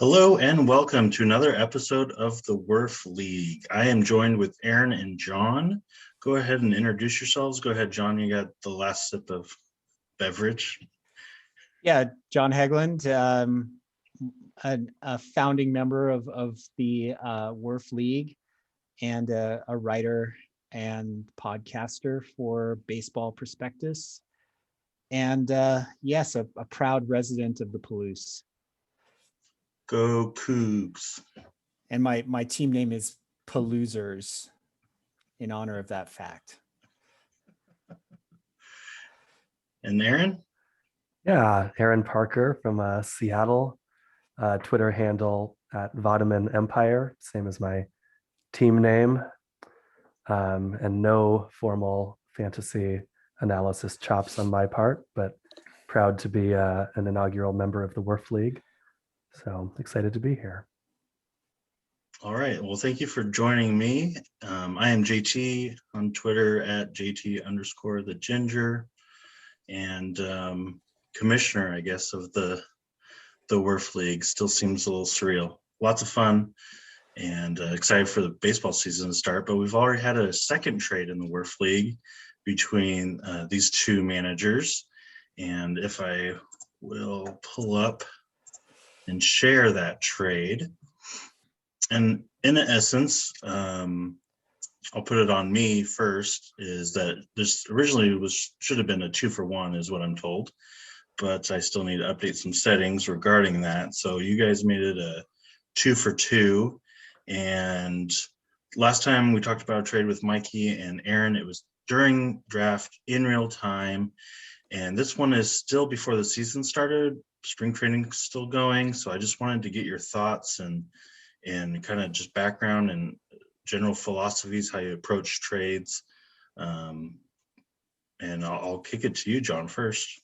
Hello and welcome to another episode of the WERF League. I am joined with Aaron and John. Go ahead and introduce yourselves. Go ahead, John. You got the last sip of beverage. Yeah, John Hegland, a founding member of the WERF League and a writer and podcaster for Baseball Prospectus. And yes, a proud resident of the Palouse. Go Cougs. And my team name is Palousers in honor of that fact. And Aaron? Yeah, Aaron Parker from Seattle, Twitter handle at Vitamin Empire, same as my team name, and no formal fantasy analysis chops on my part, but proud to be an inaugural member of the WERF League. So excited to be here. All right. Well, thank you for joining me. I am JT on Twitter at JT_the Ginger, and commissioner, I guess, of the WERF League. Still seems a little surreal. Lots of fun and excited for the baseball season to start. But we've already had a second trade in the WERF League between these two managers. And if I will pull up and share that trade. And in essence, I'll put it on me first, is that this originally should have been a 2-for-1 is what I'm told, but I still need to update some settings regarding that. So you guys made it a 2-for-2. And last time we talked about a trade with Mikey and Aaron, it was during draft in real time. And this one is still before the season started. Spring training still going. So I just wanted to get your thoughts and kind of just background and general philosophies, how you approach trades. And I'll kick it to you, John, first.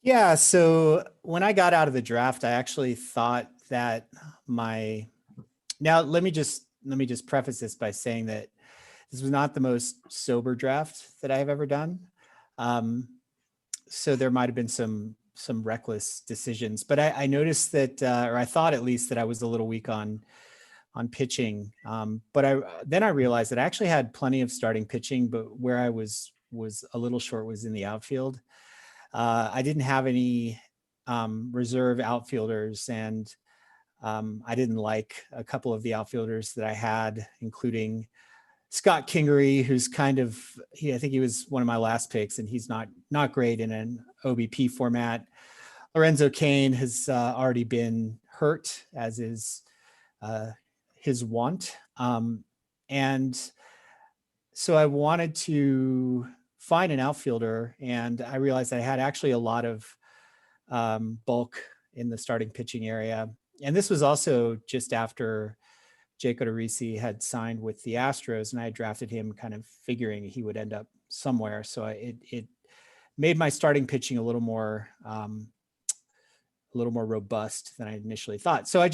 Yeah, so when I got out of the draft, I actually thought that now let me just preface this by saying that this was not the most sober draft that I have ever done. So there might have been some reckless decisions, but I noticed that, or I thought at least that I was a little weak on pitching. But then I realized that I actually had plenty of starting pitching, but where I was a little short was in the outfield. I didn't have any reserve outfielders, and I didn't like a couple of the outfielders that I had, including Scott Kingery, who's I think he was one of my last picks, and he's not great in an OBP format. Lorenzo Cain has already been hurt, as is his want. And so I wanted to find an outfielder, and I realized I had actually a lot of bulk in the starting pitching area. And this was also just after Jake Odorizzi had signed with the Astros, and I had drafted him kind of figuring he would end up somewhere. So it made my starting pitching a little more robust than I initially thought. So I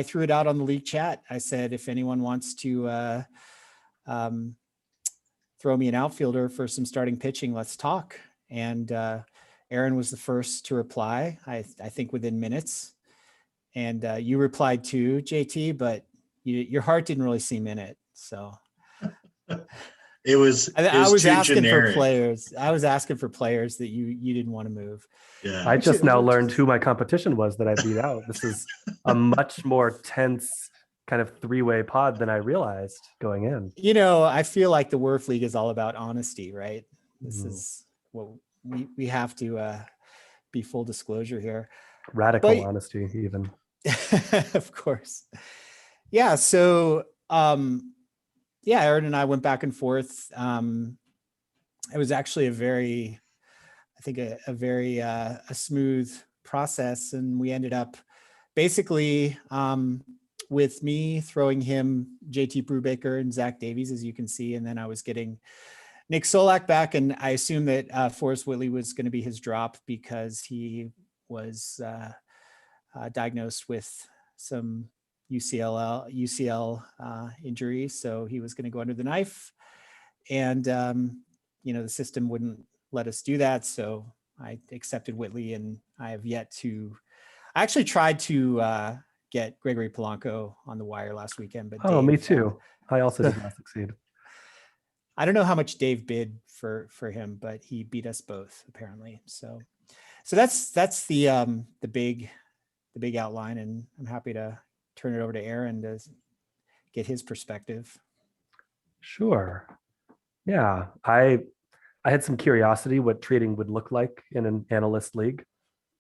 threw it out on the league chat. I said, if anyone wants to throw me an outfielder for some starting pitching, let's talk. And Aaron was the first to reply, I think within minutes. And you replied too, JT, but your heart didn't really seem in it. So I was asking generic. for players. I was asking for players that you didn't want to move. Yeah. I just now learned who my competition was that I beat out. This is a much more tense kind of three-way pod than I realized going in. You know, I feel like the WERF League is all about honesty, right? This is what we have to be full disclosure here. Radical honesty, even. Of course. Yeah. So, Aaron and I went back and forth. It was actually a very smooth process. And we ended up basically with me throwing him JT Brubaker and Zach Davies, as you can see. And then I was getting Nick Solak back. And I assumed that Forrest Whitley was going to be his drop because he was diagnosed with some UCL injury. So he was going to go under the knife, and the system wouldn't let us do that. So I accepted Whitley, and I have yet to. I actually tried to get Gregory Polanco on the wire last weekend, but Oh, me Dave, too. I also did not succeed. I don't know how much Dave bid for him, but he beat us both apparently. So that's the big outline, and I'm happy to turn it over to Aaron to get his perspective. Sure. Yeah, I had some curiosity what trading would look like in an analyst league.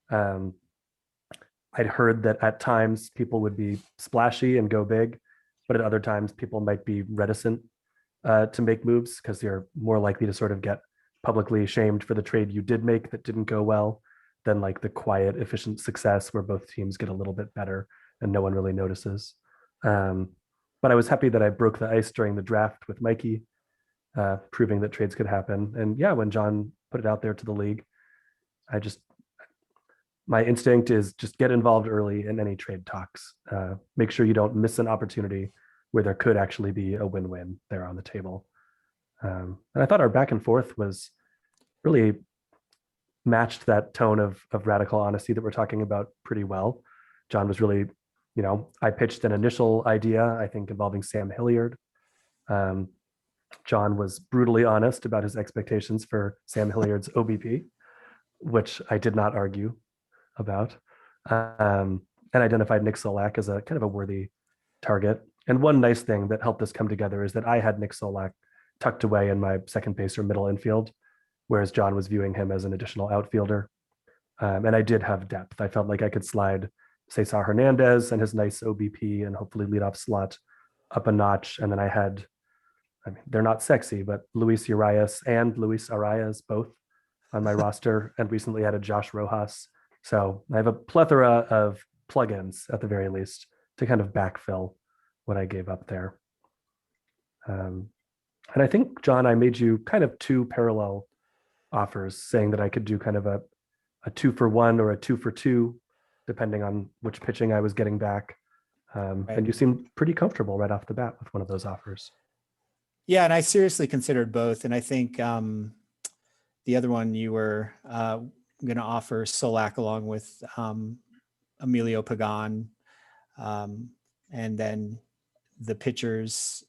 Um, I'd heard that at times people would be splashy and go big, but at other times people might be reticent to make moves because you're more likely to sort of get publicly shamed for the trade you did make that didn't go well than like the quiet, efficient success where both teams get a little bit better and no one really notices. But I was happy that I broke the ice during the draft with Mikey, proving that trades could happen. And yeah, when John put it out there to the league, my instinct is just get involved early in any trade talks. Make sure you don't miss an opportunity where there could actually be a win-win there on the table. And I thought our back and forth was really matched that tone of radical honesty that we're talking about pretty well. John was really, I pitched an initial idea, I think, involving Sam Hilliard. John was brutally honest about his expectations for Sam Hilliard's OBP, which I did not argue about, and identified Nick Solak as a kind of a worthy target. And one nice thing that helped us come together is that I had Nick Solak tucked away in my second base or middle infield, whereas John was viewing him as an additional outfielder. And I did have depth. I felt like I could slide Cesar Hernandez and his nice OBP and hopefully leadoff slot up a notch. And then they're not sexy, but Luis Urias and Luis Arias both on my roster, and recently added Josh Rojas. So I have a plethora of plugins at the very least to kind of backfill what I gave up there. And I think, John, I made you kind of two parallel offers saying that I could do kind of a 2-for-1 or a 2-for-2, depending on which pitching I was getting back. Right. And you seemed pretty comfortable right off the bat with one of those offers. Yeah, and I seriously considered both. And I think the other one you were going to offer Solak along with Emilio Pagan. And then the pitchers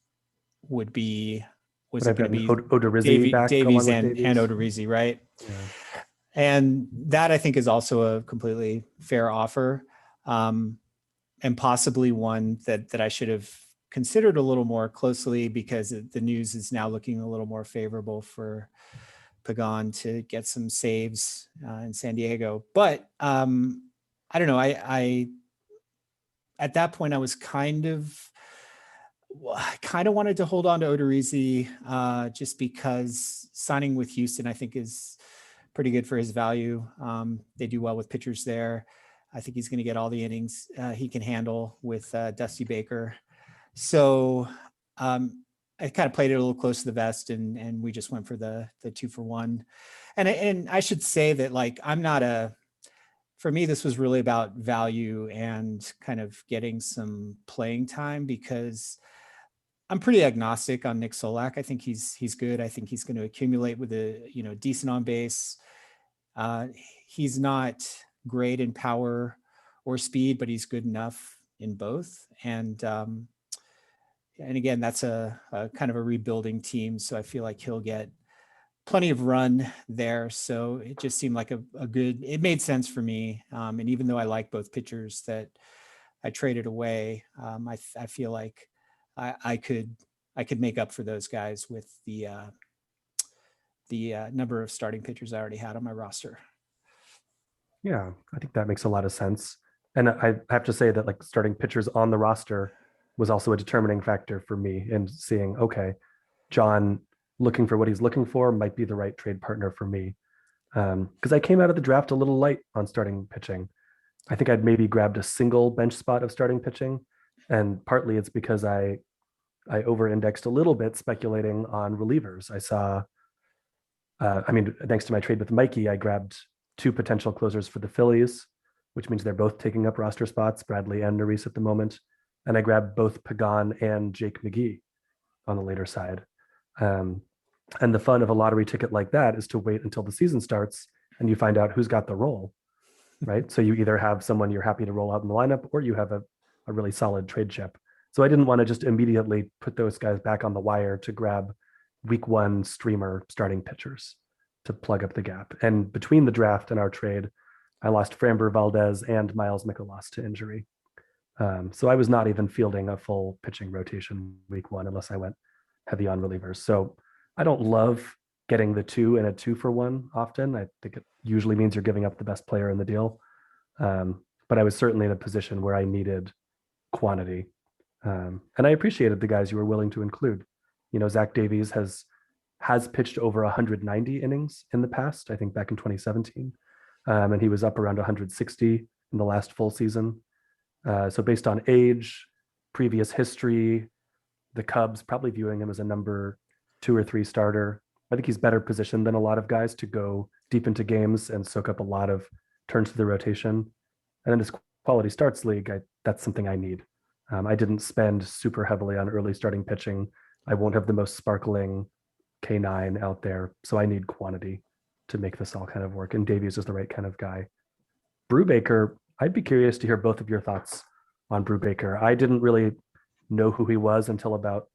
would be, was it going to be Odorizzi Davies and Odorizzi, right? Yeah. And that I think is also a completely fair offer, and possibly one that I should have considered a little more closely, because the news is now looking a little more favorable for Pagan to get some saves in San Diego. But I don't know. I at that point I was kind of wanted to hold on to Odorizzi just because signing with Houston I think is pretty good for his value. They do well with pitchers there. I think he's going to get all the innings he can handle with Dusty Baker. So I kind of played it a little close to the vest, and we just went for the 2-for-1. And I should say that, like, for me, this was really about value and kind of getting some playing time, because I'm pretty agnostic on Nick Solak. I think he's good. I think he's going to accumulate with a decent on base. He's not great in power or speed, but he's good enough in both. And again, that's a kind of a rebuilding team, so I feel like he'll get plenty of run there. So it just seemed like a good. It made sense for me. And even though I like both pitchers that I traded away, I feel like I could make up for those guys with the number of starting pitchers I already had on my roster. Yeah, I think that makes a lot of sense. And I have to say that, like, starting pitchers on the roster was also a determining factor for me in seeing, okay, John looking for what he's looking for might be the right trade partner for me. Because I came out of the draft a little light on starting pitching. I think I'd maybe grabbed a single bench spot of starting pitching. And partly it's because I over-indexed a little bit speculating on relievers. I saw, thanks to my trade with Mikey, I grabbed 2 potential closers for the Phillies, which means they're both taking up roster spots, Bradley and Neris at the moment. And I grabbed both Pagan and Jake McGee on the later side. And the fun of a lottery ticket like that is to wait until the season starts and you find out who's got the role, right? So you either have someone you're happy to roll out in the lineup, or you have a a really solid trade chip. So I didn't want to just immediately put those guys back on the wire to grab week one streamer starting pitchers to plug up the gap. And between the draft and our trade, I lost Framber Valdez and Miles Mikolas to injury. So I was not even fielding a full pitching rotation week one unless I went heavy on relievers. So I don't love getting the 2 and a 2-for-1 often. I think it usually means you're giving up the best player in the deal. But I was certainly in a position where I needed quantity. And I appreciated the guys you were willing to include. Zach Davies has pitched over 190 innings in the past, I think back in 2017. And he was up around 160 in the last full season. So based on age, previous history, the Cubs probably viewing him as a number 2 or 3 starter. I think he's better positioned than a lot of guys to go deep into games and soak up a lot of turns to the rotation. And in this quality starts league, that's something I need. I didn't spend super heavily on early starting pitching. I won't have the most sparkling K9 out there. So I need quantity to make this all kind of work. And Davies is the right kind of guy. Brubaker, I'd be curious to hear both of your thoughts on Brubaker. I didn't really know who he was until about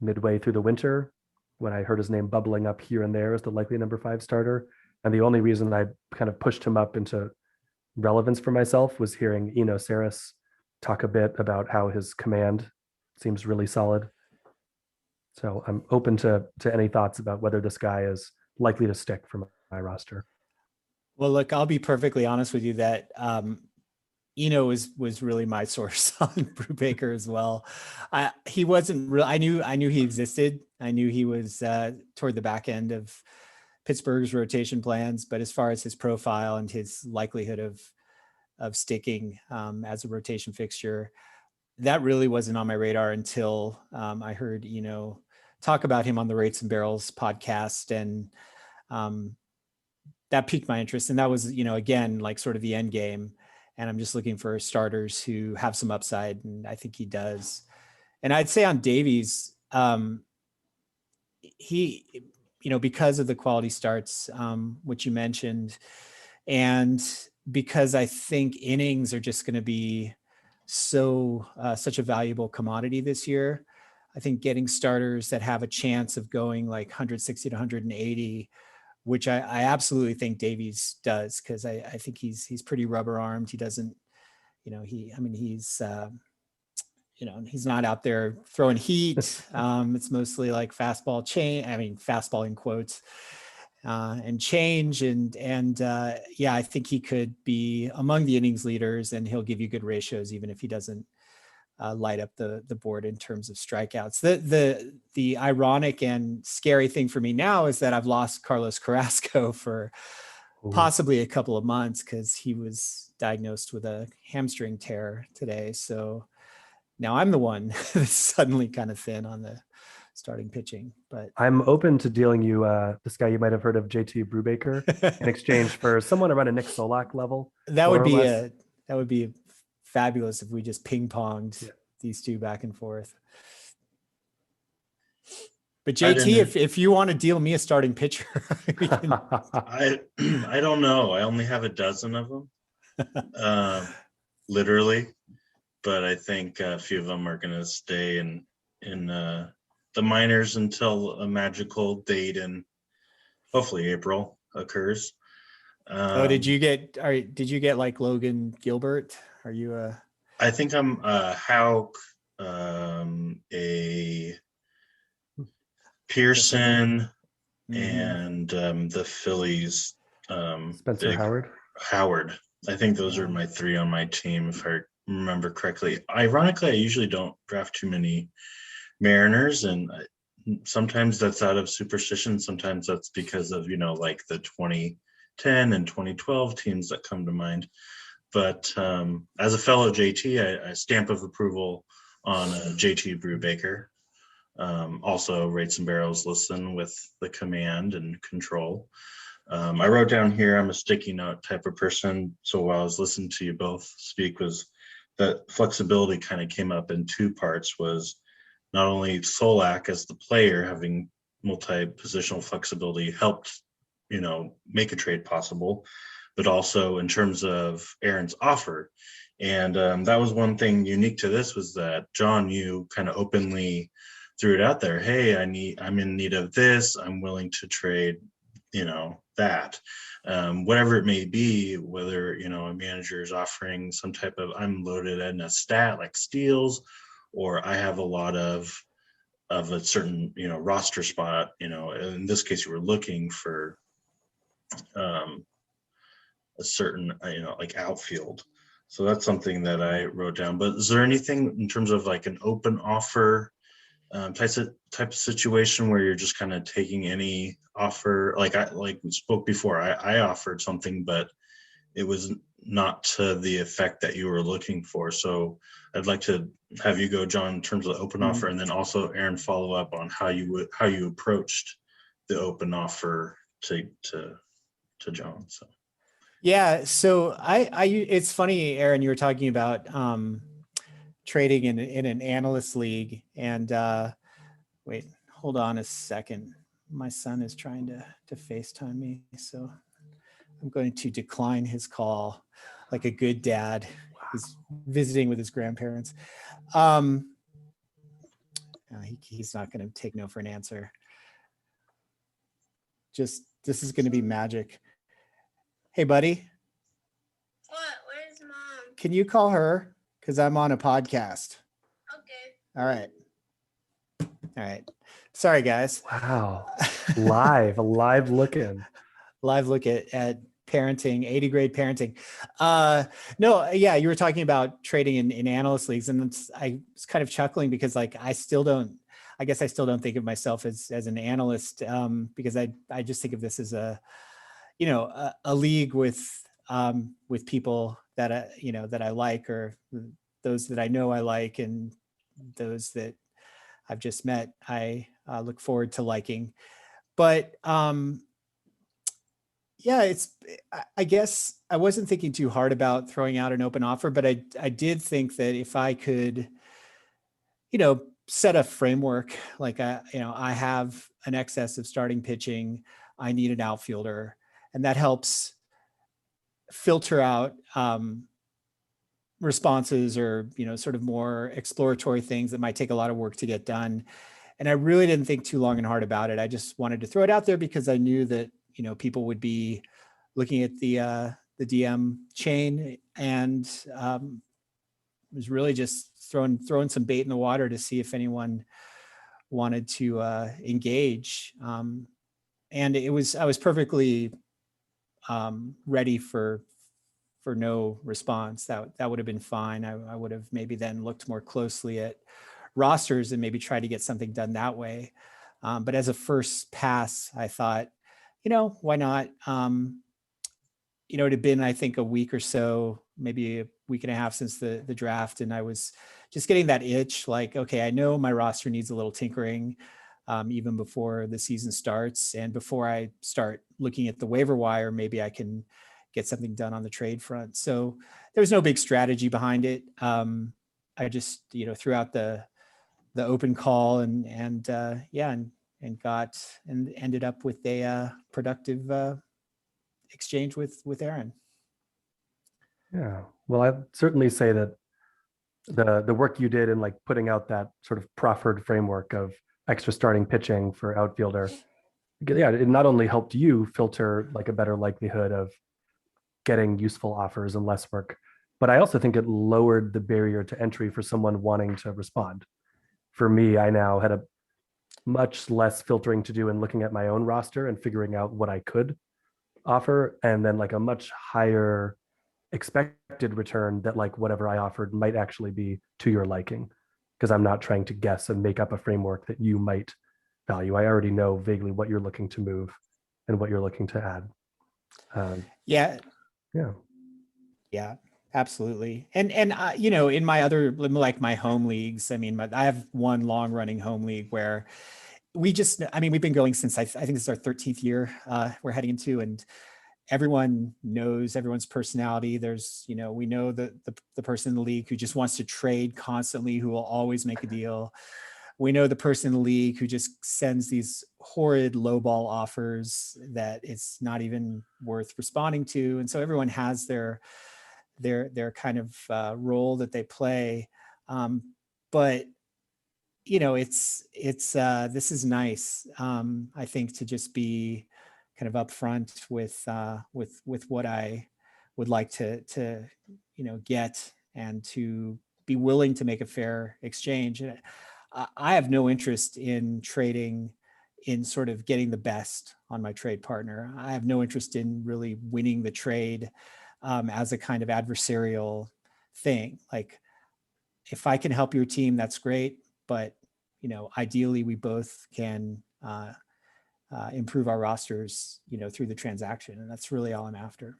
midway through the winter when I heard his name bubbling up here and there as the likely number 5 starter. And the only reason I kind of pushed him up into relevance for myself was hearing Eno Saris talk a bit about how his command seems really solid. So I'm open to any thoughts about whether this guy is likely to stick for my roster. Well, look, I'll be perfectly honest with you that Eno was really my source on Brubaker as well. He wasn't real. I knew he existed. I knew he was toward the back end of Pittsburgh's rotation plans, but as far as his profile and his likelihood of sticking as a rotation fixture, that really wasn't on my radar until I heard talk about him on the Rates and Barrels podcast, and that piqued my interest. And that was again like sort of the end game. And I'm just looking for starters who have some upside, and I think he does. And I'd say on Davies, he, because of the quality starts, which you mentioned, and because I think innings are just going to be such a valuable commodity this year. I think getting starters that have a chance of going like 160 to 180, which I absolutely think Davies does, because I think he's pretty rubber armed. He doesn't, he's not out there throwing heat. It's mostly like fastball in quotes, and change. And I think he could be among the innings leaders, and he'll give you good ratios, even if he doesn't light up the board in terms of strikeouts. The ironic and scary thing for me now is that I've lost Carlos Carrasco for possibly a couple of months, because he was diagnosed with a hamstring tear today. So now I'm the one that's suddenly kind of thin on the starting pitching. But I'm open to dealing you this guy you might have heard of, JT Brubaker, in exchange for someone around a Nick Solak level. That would be fabulous if we just ping-ponged these two back and forth. But JT, if you want to deal me a starting pitcher, I don't know. I only have a dozen of them, literally. But I think a few of them are going to stay in the minors until a magical date in hopefully April occurs. did you get like Logan Gilbert? Are you I think I'm Hauk, a Pearson, and the Phillies. Spencer Howard. I think those are my 3 on my team, if I remember correctly. Ironically, I usually don't draft too many Mariners, and sometimes that's out of superstition. Sometimes that's because of like the 2010 and 2012 teams that come to mind. But as a fellow JT, I stamp of approval on JT Brubaker. Also, Rates and Barrels listen with the command and control. I wrote down here, I'm a sticky note type of person. So while I was listening to you both speak, was that flexibility kind of came up in 2 parts. Was not only Solak as the player having multi-positional flexibility helped, make a trade possible, but also in terms of Aaron's offer, And that was one thing unique to this, was that John, you kind of openly threw it out there. Hey, I'm in need of this. I'm willing to trade, that, whatever it may be, whether, a manager is offering some type of, I'm loaded in a stat like steals, or I have a lot of a certain, roster spot, in this case, you were looking for a certain, like outfield. So that's something that I wrote down. But is there anything in terms of like an open offer type of situation where you're just kind of taking any offer? Like we spoke before, I offered something, but it was not to the effect that you were looking for. So I'd like to have you go, John, in terms of the open offer, and then also Aaron follow up on how you approached the open offer to John. So. Yeah. So it's funny, Aaron, you were talking about trading in an analyst league, and wait, hold on a second. My son is trying to FaceTime me, so I'm going to decline his call like a good dad. He's visiting with his grandparents. He's not going to take no for an answer. This is going to be magic. Hey, buddy. What? Where's Mom? Can you call her? Because I'm on a podcast. Okay. All right. Sorry, guys. Wow. Live look in. Live look at parenting, 80 grade parenting. No, yeah, you were talking about trading in analyst leagues, and I was kind of chuckling because like I still don't think of myself as an analyst, because I just think of this as a league with people that I like, or those that I know I like, and those that I've just met, I look forward to liking. But yeah, I guess I wasn't thinking too hard about throwing out an open offer, but I did think that if I could, set a framework, like I have an excess of starting pitching, I need an outfielder, and that helps filter out responses, or sort of more exploratory things that might take a lot of work to get done. And I really didn't think too long and hard about it. I just wanted to throw it out there because I knew that people would be looking at the DM chain, and was really just throwing some bait in the water to see if anyone wanted to engage. And I was perfectly ready for no response. That would have been fine. I would have maybe then looked more closely at rosters and maybe tried to get something done that way. But as a first pass, I thought, why not? It had been, I think, a week or so, maybe a week and a half since the draft, and I was just getting that itch, like, okay, I know my roster needs a little tinkering, even before the season starts, and before I start looking at the waiver wire, maybe I can get something done on the trade front. So there was no big strategy behind it. I just, threw out the open call, and ended up with a productive exchange with Aaron. Yeah. Well, I'd certainly say that the work you did in like putting out that sort of proffered framework of extra starting pitching for outfielder, yeah, it not only helped you filter like a better likelihood of getting useful offers and less work, but I also think it lowered the barrier to entry for someone wanting to respond. For me, I now had a much less filtering to do in looking at my own roster and figuring out what I could offer, and then like a much higher expected return that like whatever I offered might actually be to your liking, because I'm not trying to guess and make up a framework that you might value. I already know vaguely what you're looking to move and what you're looking to add. Yeah, absolutely. And in my other, like my home leagues, I mean, I have one long running home league where we've been going since I think this is our 13th year we're heading into, and everyone knows everyone's personality. There's, we know the person in the league who just wants to trade constantly, who will always make a deal. We know the person in the league who just sends these horrid lowball offers that it's not even worth responding to. And so everyone has their their kind of role that they play. But this is nice. I think to just be kind of upfront with what I would like to get, and to be willing to make a fair exchange. And I have no interest in trading in sort of getting the best on my trade partner. I have no interest in really winning the trade as a kind of adversarial thing. Like, if I can help your team, that's great. But, ideally we both can improve our rosters, through the transaction. And that's really all I'm after.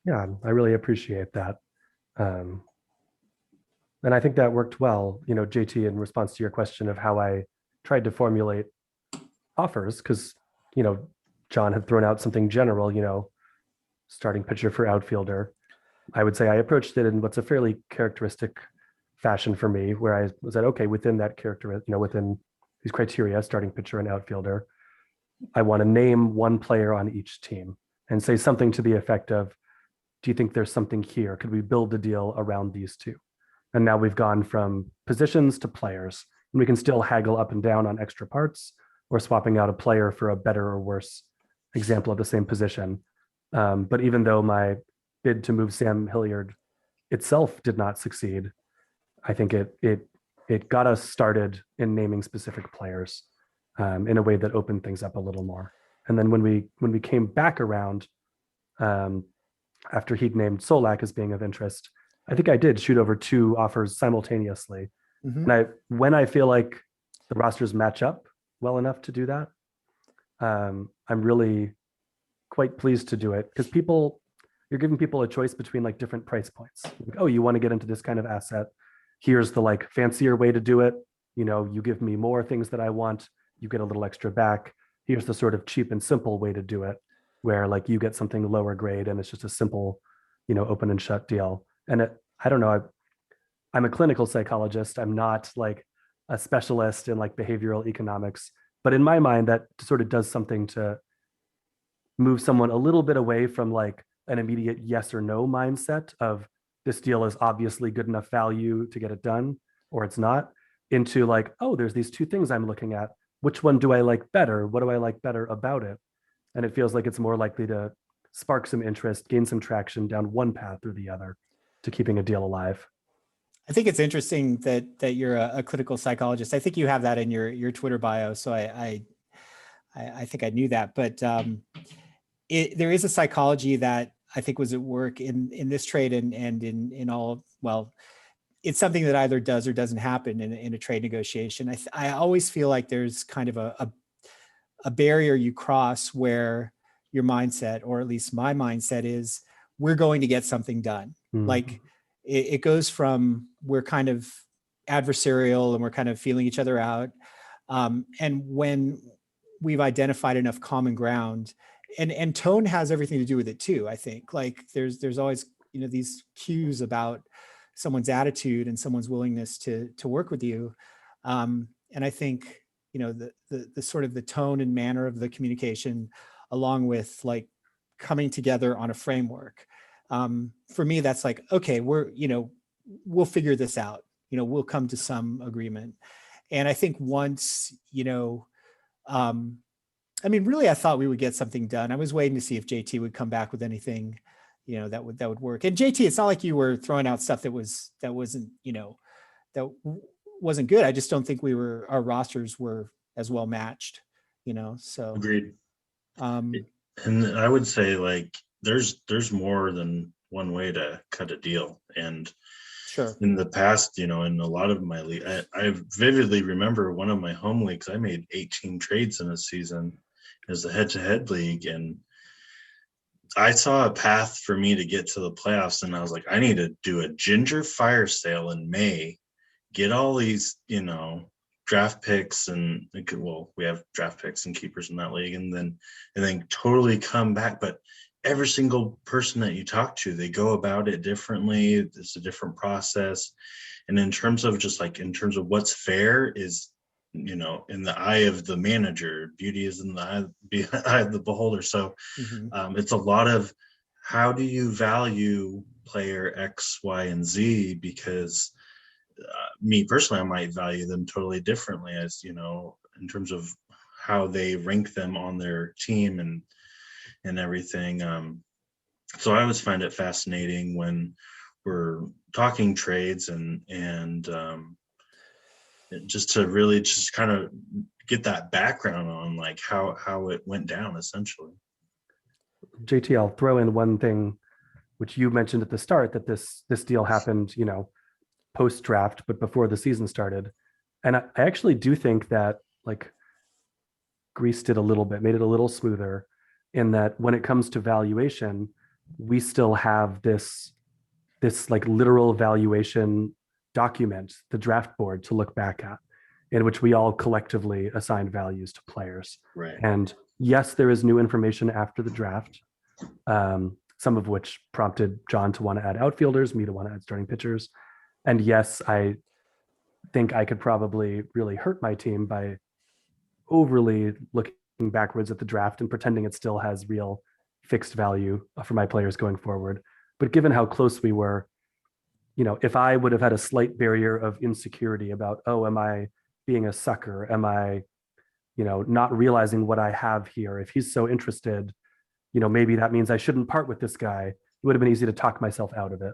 Yeah, I really appreciate that. And I think that worked well, JT, in response to your question of how I tried to formulate offers, because, John had thrown out something general, starting pitcher for outfielder. I would say I approached it in what's a fairly characteristic fashion for me, where I was at, okay, within that character, within these criteria, starting pitcher and outfielder, I want to name one player on each team and say something to the effect of, do you think there's something here? Could we build a deal around these two? And now we've gone from positions to players, and we can still haggle up and down on extra parts or swapping out a player for a better or worse example of the same position. But even though my bid to move Sam Hilliard itself did not succeed, I think it got us started in naming specific players in a way that opened things up a little more. And then when we came back around after he'd named Solak as being of interest, I think I did shoot over 2 offers simultaneously. Mm-hmm. And when I feel like the rosters match up well enough to do that, I'm really quite pleased to do it, because you're giving people a choice between like different price points. Like, oh, you want to get into this kind of asset. Here's the like fancier way to do it. You give me more things that I want, you get a little extra back. Here's the sort of cheap and simple way to do it, where like you get something lower grade and it's just a simple, open and shut deal. And I don't know, I'm a clinical psychologist. I'm not like a specialist in like behavioral economics, but in my mind, that sort of does something to move someone a little bit away from like an immediate yes or no mindset of, this deal is obviously good enough value to get it done, or it's not, into like, oh, there's these 2 things I'm looking at. Which one do I like better? What do I like better about it? And it feels like it's more likely to spark some interest, gain some traction down one path or the other to keeping a deal alive. I think it's interesting that you're a clinical psychologist. I think you have that in your Twitter bio. So I think I knew that, but there is a psychology that I think was at work in this trade and in all, well, it's something that either does or doesn't happen in a trade negotiation. I always feel like there's kind of a barrier you cross where your mindset, or at least my mindset, is we're going to get something done. Mm-hmm. Like it goes from, we're kind of adversarial and we're kind of feeling each other out. And when we've identified enough common ground, and tone has everything to do with it too. I think like there's always, these cues about someone's attitude and someone's willingness to work with you. And I think, the sort of the tone and manner of the communication, along with like coming together on a framework. For me, that's like, okay, we'll figure this out, we'll come to some agreement. And I think once, really, I thought we would get something done. I was waiting to see if JT would come back with anything, that would work. And JT, it's not like you were throwing out stuff that wasn't good. I just don't think our rosters were as well matched, so. Agreed. And I would say like, there's more than one way to cut a deal. And sure, in the past, in a lot of my league, I vividly remember one of my home leagues, I made 18 trades in a season as a head-to-head league. And I saw a path for me to get to the playoffs, and I was like, I need to do a ginger fire sale in May, get all these, draft picks, and we have draft picks and keepers in that league, and then totally come back. But every single person that you talk to, they go about it differently. It's a different process. And in terms of what's fair is, in the eye of the manager, beauty is in the eye of the beholder. So it's a lot of how do you value player X, Y, and Z? Because me personally, I might value them totally differently, as you know, in terms of how they rank them on their team and everything. So I always find it fascinating when we're talking trades and just to really just kind of get that background on like how it went down essentially. JT, I'll throw in one thing which you mentioned at the start, that this deal happened, post draft, but before the season started. And I actually do think that like greased it a little bit, made it a little smoother, in that when it comes to valuation, we still have this like literal valuation document, the draft board, to look back at, in which we all collectively assign values to players. Right. And yes, there is new information after the draft, some of which prompted John to want to add outfielders, me to want to add starting pitchers. And yes, I think I could probably really hurt my team by overly looking backwards at the draft and pretending it still has real fixed value for my players going forward. But given how close we were, if I would have had a slight barrier of insecurity about, oh, am I being a sucker? Am I, not realizing what I have here? If he's so interested, maybe that means I shouldn't part with this guy. It would have been easy to talk myself out of it.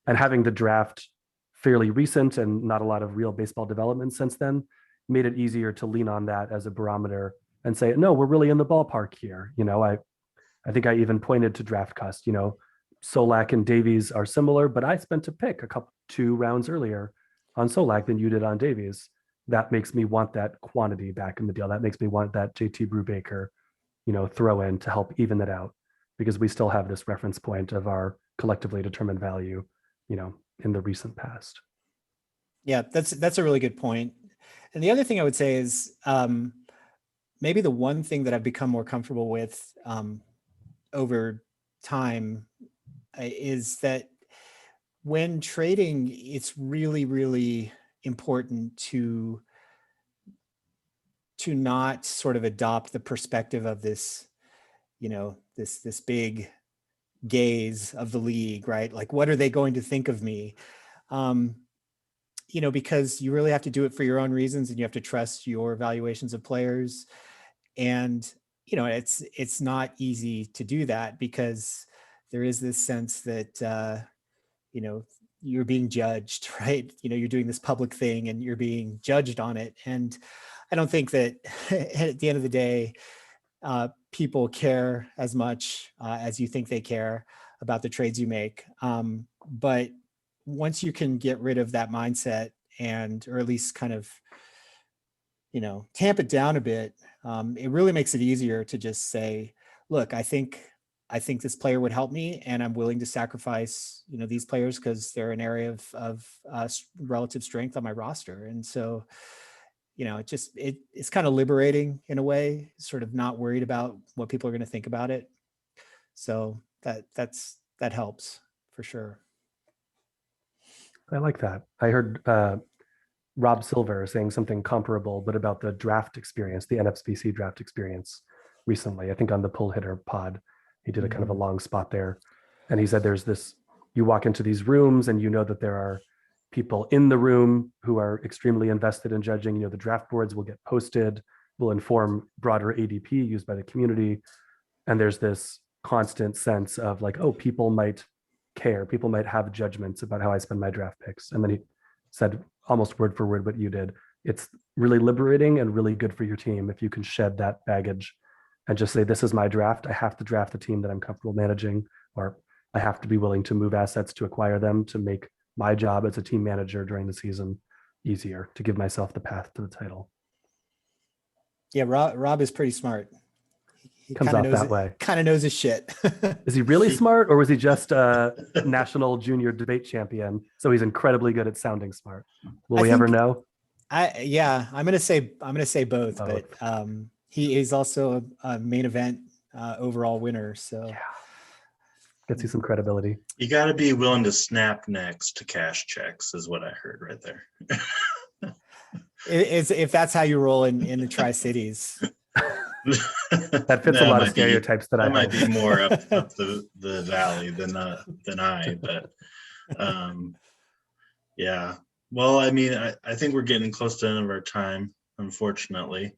And having the draft fairly recent and not a lot of real baseball development since then made it easier to lean on that as a barometer and say, no, we're really in the ballpark here. I think I even pointed to draft cost. Solak and Davies are similar, but I spent a pick 2 rounds earlier on Solak than you did on Davies. That makes me want that quantity back in the deal. That makes me want that JT Brubaker, throw in to help even it out, because we still have this reference point of our collectively determined value, in the recent past. Yeah, that's a really good point. And the other thing I would say is maybe the one thing that I've become more comfortable with over time is that when trading, it's really, really important to not sort of adopt the perspective of this, this big gaze of the league, right? Like, what are they going to think of me? Because you really have to do it for your own reasons, and you have to trust your evaluations of players. And, it's not easy to do that, because there is this sense that, you're being judged, right? You're doing this public thing and you're being judged on it. And I don't think that at the end of the day, people care as much as you think they care about the trades you make. But once you can get rid of that mindset, or at least kind of, tamp it down a bit, it really makes it easier to just say, look, I think this player would help me, and I'm willing to sacrifice, these players because they're an area of relative strength on my roster. And so, it's kind of liberating in a way, sort of not worried about what people are going to think about it. So that helps for sure. I like that. I heard Rob Silver saying something comparable, but about the draft experience, the NFBC draft experience recently, I think on the Pull Hitter pod. He did a kind of a long spot there. And he said there's this, you walk into these rooms and that there are people in the room who are extremely invested in judging. The draft boards will get posted, will inform broader ADP used by the community. And there's this constant sense of like, oh, people might care. People might have judgments about how I spend my draft picks. And then he said almost word for word what you did. It's really liberating and really good for your team if you can shed that baggage and just say, this is my draft. I have to draft the team that I'm comfortable managing, or I have to be willing to move assets to acquire them to make my job as a team manager during the season easier, to give myself the path to the title. Yeah, Rob is pretty smart. He comes off that way. Kind of knows his shit. Is he really smart, or was he just a national junior debate champion? So he's incredibly good at sounding smart. Will we ever know? I'm gonna say both, but he is also a main event overall winner. So yeah. Gets you some credibility. You got to be willing to snap necks to cash checks, is what I heard right there. If that's how you roll in the Tri-Cities. That fits a That lot of might be- stereotypes that I might be have. more up the valley than I, but yeah. Well, I mean, I think we're getting close to the end of our time, unfortunately.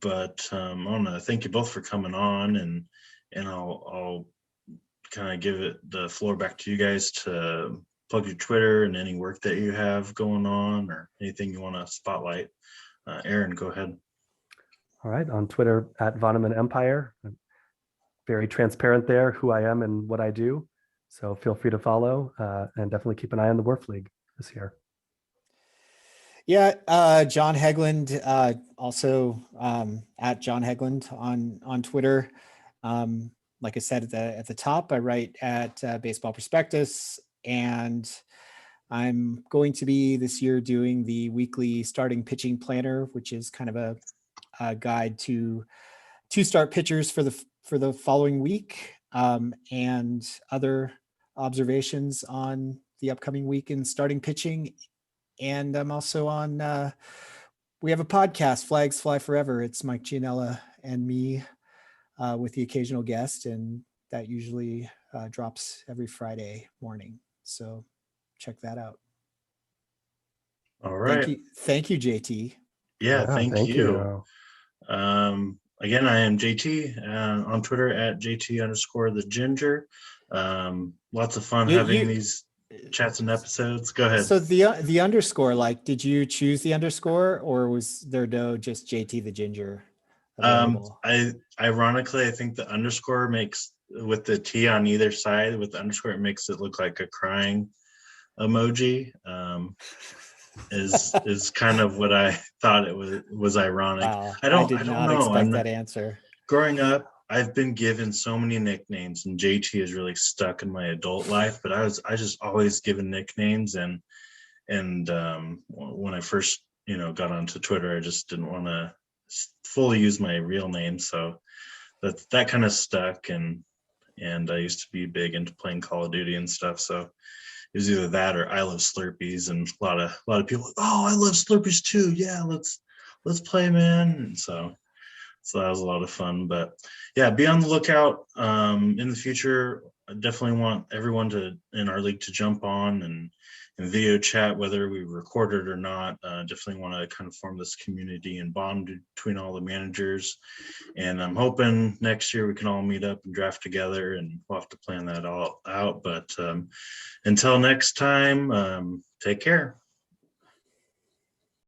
But I want to thank you both for coming on, and I'll kind of give the floor back to you guys to plug your Twitter and any work that you have going on or anything you want to spotlight. Aaron, go ahead. All right, on Twitter at Voneman Empire. I'm very transparent there, who I am and what I do. So feel free to follow and definitely keep an eye on the WERF League this year. Yeah, John Hegland, also at John Hegland on Twitter. Like I said at the top, I write at Baseball Prospectus, and I'm going to be this year doing the weekly starting pitching planner, which is kind of a guide to start pitchers for the following week, and other observations on the upcoming week in starting pitching. And I'm also on, we have a podcast, Flags Fly Forever. It's Mike Gianella and me with the occasional guest, and that usually drops every Friday morning. So check that out. All right. Thank you, JT. Yeah, thank you. Again, I am JT on Twitter at JT_the Ginger. Lots of fun having these chats and episodes. Go ahead. So the underscore, like, did you choose the underscore, or was there no just JT the Ginger available? Ironically, I think the underscore makes, with the T on either side, with the underscore, it makes it look like a crying emoji. Is kind of what I thought it was ironic. Wow, I don't not know. expect that answer. Growing up, I've been given so many nicknames, and JT is really stuck in my adult life. But I just always given nicknames, and when I first got onto Twitter, I just didn't want to fully use my real name, so that kind of stuck. And I used to be big into playing Call of Duty and stuff, so it was either that or I love Slurpees, and a lot of people, oh, I love Slurpees too. Yeah, let's play, man. And so that was a lot of fun. But yeah, be on the lookout in the future. I definitely want everyone in our league to jump on and video chat, whether we record it or not. Definitely want to kind of form this community and bond between all the managers. And I'm hoping next year we can all meet up and draft together, and we'll have to plan that all out. But until next time, take care.